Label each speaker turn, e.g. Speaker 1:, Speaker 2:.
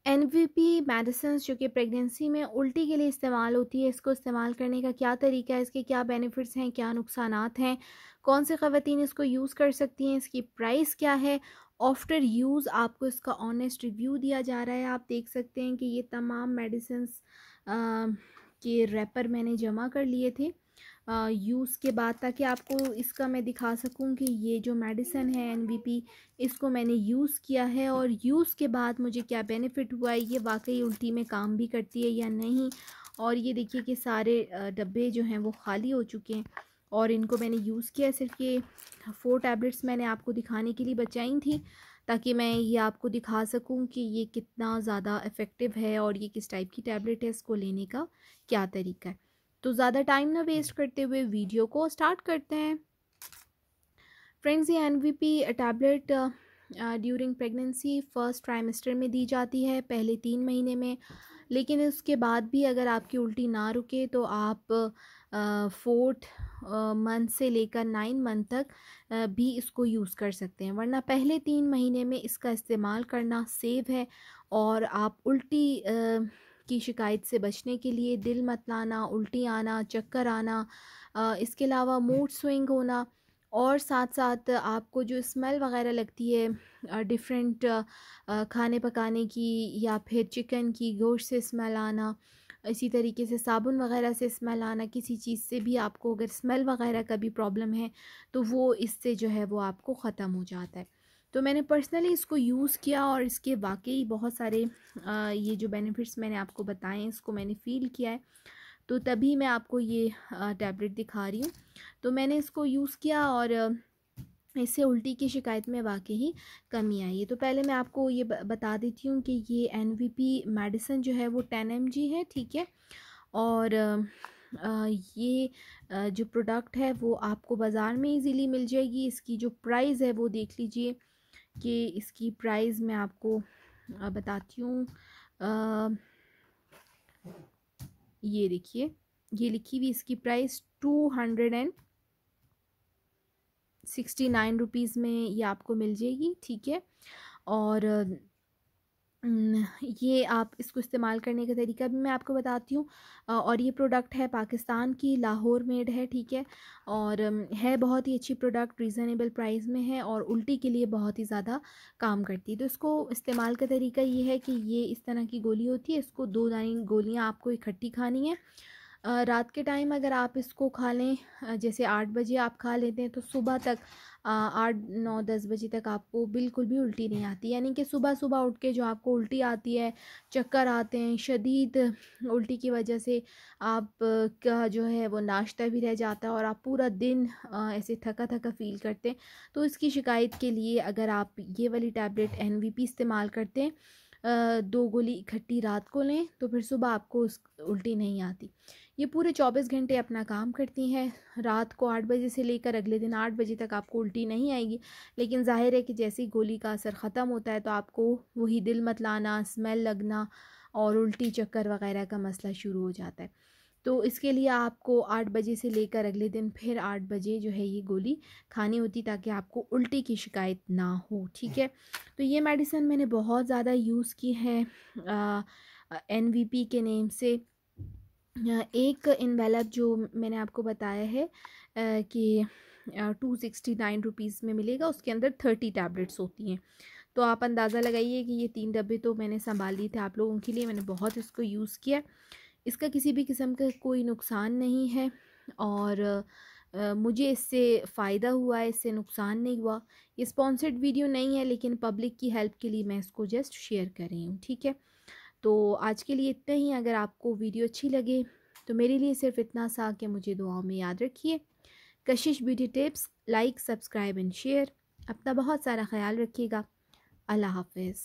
Speaker 1: NVP medicines जो कि pregnancy में उल्टी के लिए इस्तेमाल होती है, इसको इस्तेमाल करने का क्या तरीका है, इसके क्या बेनिफिट्स हैं, क्या नुकसानात हैं, कौन से ख़वातीन इसको यूज़ कर सकती हैं, इसकी प्राइस क्या है, आफ्टर यूज़ आपको इसका ऑनेस्ट रिव्यू दिया जा रहा है। आप देख सकते हैं कि ये तमाम मेडिसिन्स के रैपर मैंने जमा कर लिए थे यूज़ के बाद, ताकि आपको इसका मैं दिखा सकूं कि ये जो मेडिसिन है एनवीपी, इसको मैंने यूज़ किया है और यूज़ के बाद मुझे क्या बेनिफिट हुआ है, ये वाकई उल्टी में काम भी करती है या नहीं। और ये देखिए कि सारे डब्बे जो हैं वो खाली हो चुके हैं और इनको मैंने यूज़ किया। सिर्फ ये 4 टैबलेट्स मैंने आपको दिखाने के लिए बचाई थी, ताकि मैं ये आपको दिखा सकूं कि ये कितना ज़्यादा इफ़ेक्टिव है और ये किस टाइप की टैबलेट है, इसको लेने का क्या तरीका है। तो ज़्यादा टाइम ना वेस्ट करते हुए वीडियो को स्टार्ट करते हैं। फ्रेंड्स, ये NVP tablet during pregnancy first trimester में दी जाती है, पहले 3 महीने में। लेकिन उसके बाद भी अगर आपकी उल्टी ना रुके तो आप 4th मंथ से लेकर 9 मंथ तक भी इसको यूज़ कर सकते हैं, वरना पहले 3 महीने में इसका इस्तेमाल करना सेव है। और आप उल्टी की शिकायत से बचने के लिए दिल मतलाना, उल्टी आना, चक्कर आना, इसके अलावा मूड स्विंग होना और साथ साथ आपको जो स्मेल वगैरह लगती है डिफरेंट खाने पकाने की या फिर चिकन की गोश्त से स्मेल आना, इसी तरीके से साबुन वगैरह से स्मेल आना, किसी चीज़ से भी आपको अगर स्मेल वगैरह का भी प्रॉब्लम है तो वो इससे जो है वो आपको ख़त्म हो जाता है। तो मैंने पर्सनली इसको यूज़ किया और इसके वाकई बहुत सारे ये जो बेनिफिट्स मैंने आपको बताए हैं इसको मैंने फ़ील किया है, तो तभी मैं आपको ये टैबलेट दिखा रही हूँ। तो मैंने इसको यूज़ किया और इससे उल्टी की शिकायत में वाकई ही कमी आई है। तो पहले मैं आपको ये बता देती हूँ कि ये एनवीपी मेडिसिन जो है वो 10 mg है, ठीक है। और ये जो प्रोडक्ट है वो आपको बाज़ार में इजीली मिल जाएगी। इसकी जो प्राइस है वो देख लीजिए कि इसकी प्राइस मैं आपको बताती हूँ। ये देखिए, ये लिखी हुई इसकी प्राइस 269 रुपीज़ में ये आपको मिल जाएगी, ठीक है। और ये आप इसको इस्तेमाल करने का तरीका भी मैं आपको बताती हूँ। और ये प्रोडक्ट है पाकिस्तान की, लाहौर मेड है, ठीक है। और है बहुत ही अच्छी प्रोडक्ट, रीज़नेबल प्राइस में है और उल्टी के लिए बहुत ही ज़्यादा काम करती है। तो इसको इस्तेमाल का तरीका ये है कि ये इस तरह की गोली होती है, इसको 2 दानी गोलियाँ आपको इकट्ठी खानी है। रात के टाइम अगर आप इसको खा लें, जैसे 8 बजे आप खा लेते हैं तो सुबह तक 8 9 10 बजे तक आपको बिल्कुल भी उल्टी नहीं आती। यानी कि सुबह सुबह उठ के जो आपको उल्टी आती है, चक्कर आते हैं, शदीद उल्टी की वजह से आप का जो है वो नाश्ता भी रह जाता है और आप पूरा दिन ऐसे थका थका फ़ील करते हैं। तो इसकी शिकायत के लिए अगर आप ये वाली टैबलेट एनवीपी इस्तेमाल करते हैं, 2 गोली इकट्ठी रात को लें तो फिर सुबह आपको उस उल्टी नहीं आती। ये पूरे 24 घंटे अपना काम करती हैं। रात को 8 बजे से लेकर अगले दिन 8 बजे तक आपको उल्टी नहीं आएगी, लेकिन ज़ाहिर है कि जैसे ही गोली का असर ख़त्म होता है तो आपको वही दिल मतलाना, स्मेल लगना और उल्टी चक्कर वगैरह का मसला शुरू हो जाता है। तो इसके लिए आपको 8 बजे से लेकर अगले दिन फिर 8 बजे जो है ये गोली खानी होती, ताकि आपको उल्टी की शिकायत ना हो, ठीक है। तो ये मेडिसिन मैंने बहुत ज़्यादा यूज़ की है एनवीपी के नेम से। एक इन्वेलप जो मैंने आपको बताया है कि 269 रुपीज़ में मिलेगा, उसके अंदर 30 टैबलेट्स होती हैं। तो आप अंदाज़ा लगाइए कि ये 3 डब्बे तो मैंने संभाल लिए थे आप लोगों के लिए। मैंने बहुत इसको यूज़ किया, इसका किसी भी किस्म का कोई नुकसान नहीं है और मुझे इससे फ़ायदा हुआ है, इससे नुकसान नहीं हुआ। ये स्पॉन्सर्ड वीडियो नहीं है, लेकिन पब्लिक की हेल्प के लिए मैं इसको जस्ट शेयर कर रही हूँ, ठीक है। तो आज के लिए इतना ही। अगर आपको वीडियो अच्छी लगे तो मेरे लिए सिर्फ इतना सा कि मुझे दुआओं में याद रखिए। कशिश beauty tips, like, subscribe and share. अपना बहुत सारा ख्याल रखिएगा। अल्लाह हाफ़िज़।